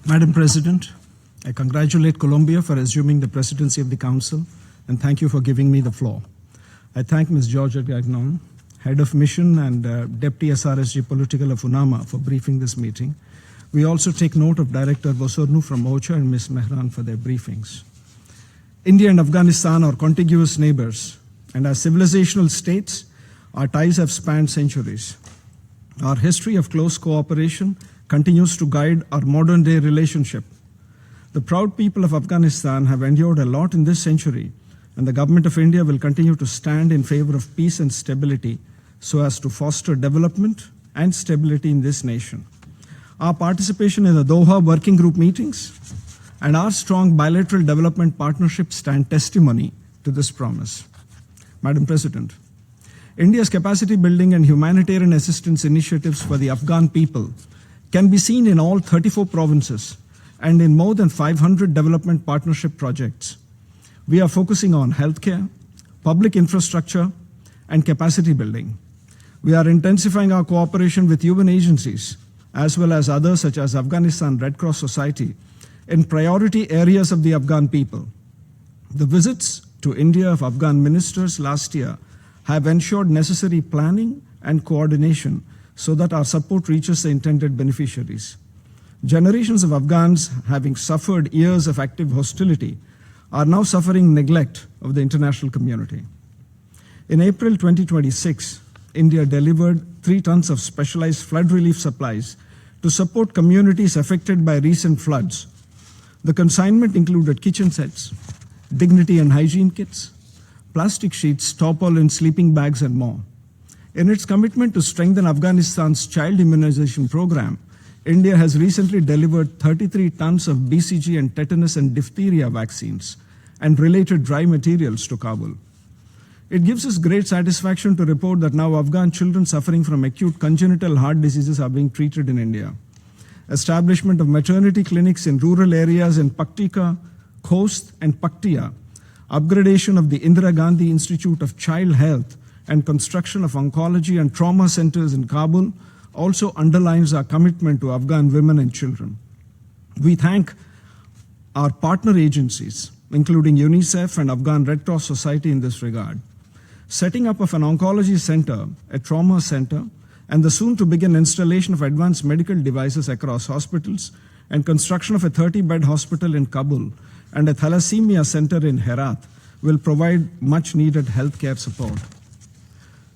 Madam President, I congratulate Colombia for assuming the presidency of the Council, and thank you for giving me the floor. I thank Ms. Georgia Gagnon, Head of Mission and Deputy SRSG Political of UNAMA for briefing this meeting. We also take note of Director Bosornu from OCHA and Ms. Mehran for their briefings. India and Afghanistan are contiguous neighbors, and as civilizational states, our ties have spanned centuries. Our history of close cooperation continues to guide our modern-day relationship. The proud people of Afghanistan have endured a lot in this century, and the Government of India will continue to stand in favor of peace and stability so as to foster development and stability in this nation. Our participation in the Doha Working Group meetings and our strong bilateral development partnerships stand testimony to this promise. Madam President, India's capacity building and humanitarian assistance initiatives for the Afghan people can be seen in all 34 provinces and in more than 500 development partnership projects. We are focusing on healthcare, public infrastructure, and capacity building. We are intensifying our cooperation with UN agencies, as well as others such as Afghanistan Red Cross Society, in priority areas of the Afghan people. The visits to India of Afghan ministers last year have ensured necessary planning and coordination so that our support reaches the intended beneficiaries. Generations of Afghans, having suffered years of active hostility, are now suffering neglect of the international community. In April 2026, India delivered 3 tons of specialized flood relief supplies to support communities affected by recent floods. The consignment included kitchen sets, dignity and hygiene kits, plastic sheets, tarpaulin, sleeping bags, and more. In its commitment to strengthen Afghanistan's child immunization program, India has recently delivered 33 tons of BCG and tetanus and diphtheria vaccines and related dry materials to Kabul. It gives us great satisfaction to report that now Afghan children suffering from acute congenital heart diseases are being treated in India. Establishment of maternity clinics in rural areas in Paktika, Khost, and Paktia, upgradation of the Indira Gandhi Institute of Child Health, and construction of oncology and trauma centers in Kabul also underlines our commitment to Afghan women and children. We thank our partner agencies, including UNICEF and Afghan Red Cross Society in this regard. Setting up of an oncology center, a trauma center, and the soon-to-begin installation of advanced medical devices across hospitals and construction of a 30-bed hospital in Kabul and a thalassemia center in Herat will provide much-needed healthcare support.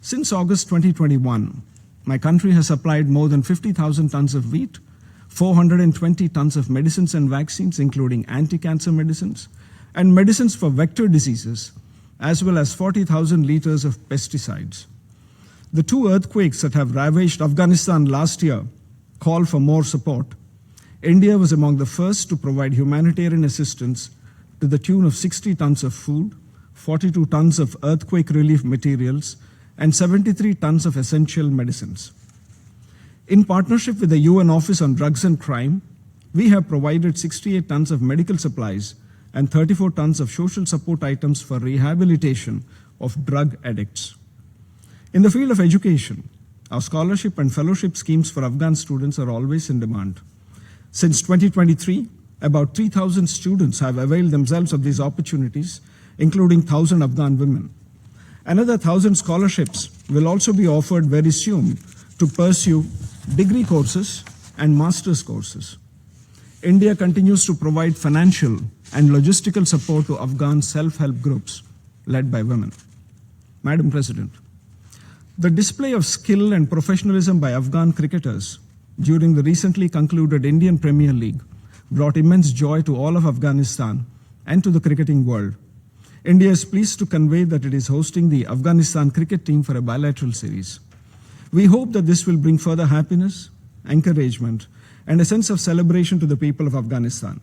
Since August 2021, my country has supplied more than 50,000 tons of wheat, 420 tons of medicines and vaccines, including anti-cancer medicines, and medicines for vector diseases, as well as 40,000 liters of pesticides. The 2 earthquakes that have ravaged Afghanistan last year call for more support. India was among the first to provide humanitarian assistance to the tune of 60 tons of food, 42 tons of earthquake relief materials, and 73 tons of essential medicines. In partnership with the UN Office on Drugs and Crime, we have provided 68 tons of medical supplies and 34 tons of social support items for rehabilitation of drug addicts. In the field of education, our scholarship and fellowship schemes for Afghan students are always in demand. Since 2023, about 3,000 students have availed themselves of these opportunities, including 1,000 Afghan women. Another 1,000 scholarships will also be offered very soon to pursue degree courses and master's courses. India continues to provide financial and logistical support to Afghan self-help groups led by women. Madam President, the display of skill and professionalism by Afghan cricketers during the recently concluded Indian Premier League brought immense joy to all of Afghanistan and to the cricketing world. India is pleased to convey that it is hosting the Afghanistan cricket team for a bilateral series. We hope that this will bring further happiness, encouragement, and a sense of celebration to the people of Afghanistan.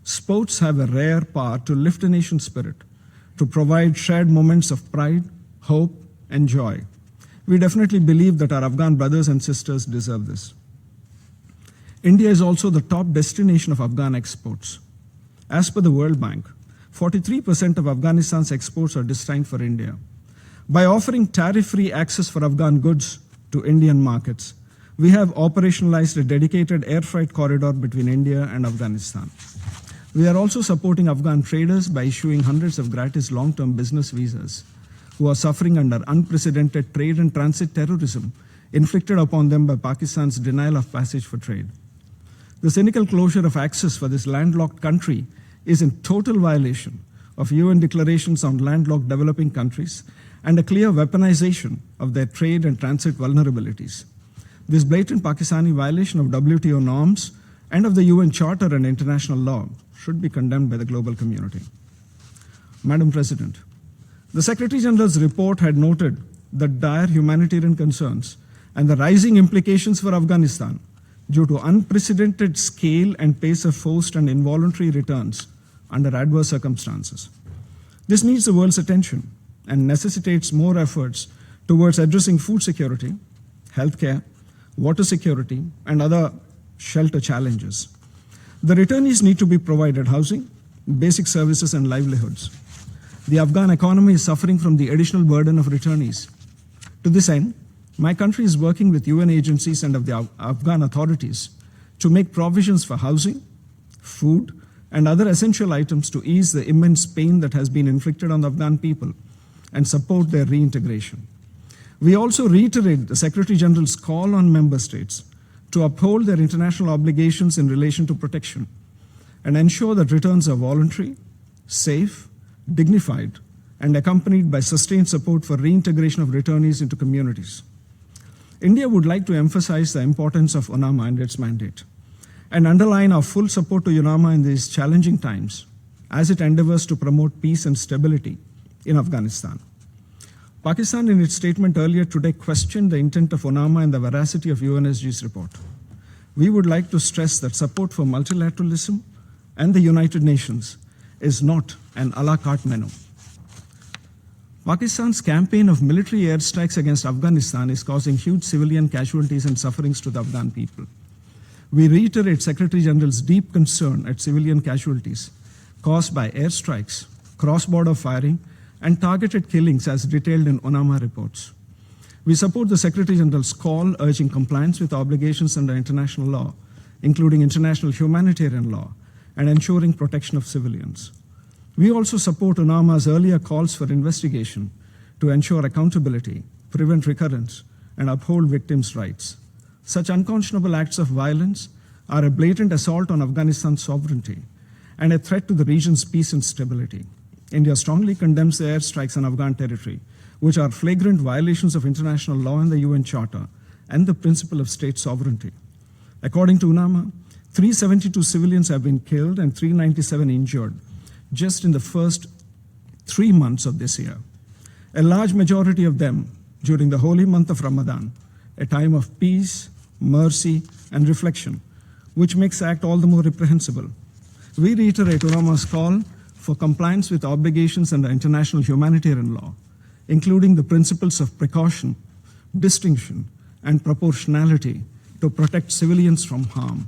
Sports have a rare power to lift a nation's spirit, to provide shared moments of pride, hope, and joy. We definitely believe that our Afghan brothers and sisters deserve this. India is also the top destination of Afghan exports. As per the World Bank, 43% of Afghanistan's exports are destined for India. By offering tariff-free access for Afghan goods to Indian markets, we have operationalized a dedicated air freight corridor between India and Afghanistan. We are also supporting Afghan traders by issuing hundreds of gratis long-term business visas who are suffering under unprecedented trade and transit terrorism inflicted upon them by Pakistan's denial of passage for trade. The cynical closure of access for this landlocked country is in total violation of UN declarations on landlocked developing countries and a clear weaponization of their trade and transit vulnerabilities. This blatant Pakistani violation of WTO norms and of the UN Charter and international law should be condemned by the global community. Madam President, the Secretary General's report had noted the dire humanitarian concerns and the rising implications for Afghanistan due to unprecedented scale and pace of forced and involuntary returns under adverse circumstances. This needs the world's attention and necessitates more efforts towards addressing food security, healthcare, water security, and other shelter challenges. The returnees need to be provided housing, basic services, and livelihoods. The Afghan economy is suffering from the additional burden of returnees. To this end, my country is working with UN agencies and of the Afghan authorities to make provisions for housing, food, and other essential items to ease the immense pain that has been inflicted on the Afghan people and support their reintegration. We also reiterate the Secretary General's call on member states to uphold their international obligations in relation to protection and ensure that returns are voluntary, safe, dignified, and accompanied by sustained support for reintegration of returnees into communities. India would like to emphasize the importance of UNAMA and its mandate and underline our full support to UNAMA in these challenging times as it endeavors to promote peace and stability in Afghanistan. Pakistan, in its statement earlier today, questioned the intent of UNAMA and the veracity of UNSC's report. We would like to stress that support for multilateralism and the United Nations is not an a la carte menu. Pakistan's campaign of military airstrikes against Afghanistan is causing huge civilian casualties and sufferings to the Afghan people. We reiterate Secretary General's deep concern at civilian casualties caused by airstrikes, cross-border firing, and targeted killings as detailed in UNAMA reports. We support the Secretary General's call urging compliance with obligations under international law, including international humanitarian law, and ensuring protection of civilians. We also support UNAMA's earlier calls for investigation to ensure accountability, prevent recurrence, and uphold victims' rights. Such unconscionable acts of violence are a blatant assault on Afghanistan's sovereignty and a threat to the region's peace and stability. India strongly condemns the airstrikes on Afghan territory, which are flagrant violations of international law and the UN Charter and the principle of state sovereignty. According to UNAMA, 372 civilians have been killed and 397 injured just in the first 3 months of this year. A large majority of them during the holy month of Ramadan, a time of peace, mercy, and reflection, which makes the act all the more reprehensible. We reiterate UNAMA's call for compliance with obligations under international humanitarian law, including the principles of precaution, distinction, and proportionality to protect civilians from harm.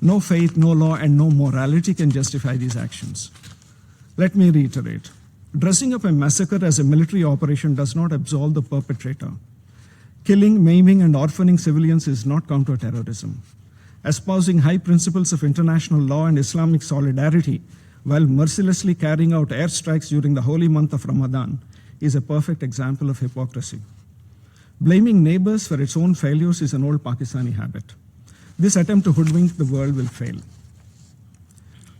No faith, no law, and no morality can justify these actions. Let me reiterate, dressing up a massacre as a military operation does not absolve the perpetrator. Killing, maiming, and orphaning civilians is not counter-terrorism. Espousing high principles of international law and Islamic solidarity while mercilessly carrying out airstrikes during the holy month of Ramadan is a perfect example of hypocrisy. Blaming neighbors for its own failures is an old Pakistani habit. This attempt to hoodwink the world will fail.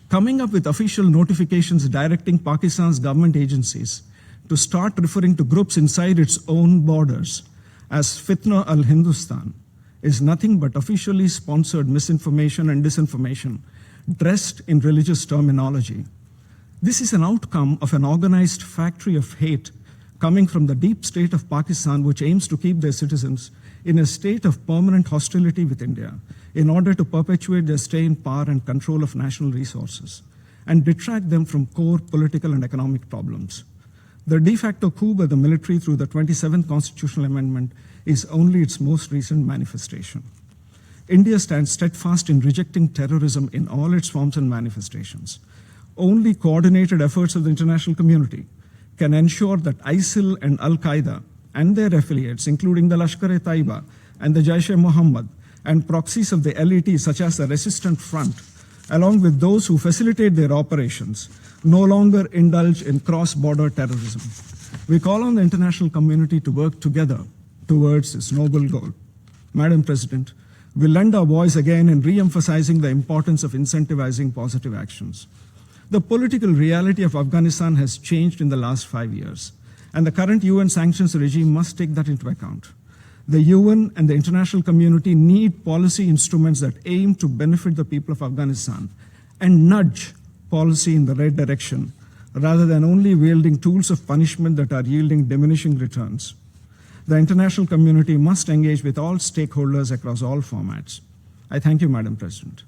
Coming up with official notifications directing Pakistan's government agencies to start referring to groups inside its own borders as Fitna al-Hindustan is nothing but officially sponsored misinformation and disinformation dressed in religious terminology. This is an outcome of an organized factory of hate coming from the deep state of Pakistan, which aims to keep their citizens in a state of permanent hostility with India in order to perpetuate their stay in power and control of national resources and detract them from core political and economic problems. The de facto coup by the military through the 27th Constitutional Amendment is only its most recent manifestation. India stands steadfast in rejecting terrorism in all its forms and manifestations. Only coordinated efforts of the international community can ensure that ISIL and Al-Qaeda and their affiliates, including the Lashkar-e-Taiba, and the Jaish-e-Mohammed and proxies of the LET such as the Resistant Front, along with those who facilitate their operations, no longer indulge in cross-border terrorism. We call on the international community to work together towards this noble goal. Madam President, we lend our voice again in re-emphasizing the importance of incentivizing positive actions. The political reality of Afghanistan has changed in the last 5 years, and the current UN sanctions regime must take that into account. The UN and the international community need policy instruments that aim to benefit the people of Afghanistan and nudge policy in the right direction, rather than only wielding tools of punishment that are yielding diminishing returns. The international community must engage with all stakeholders across all formats. I thank you, Madam President.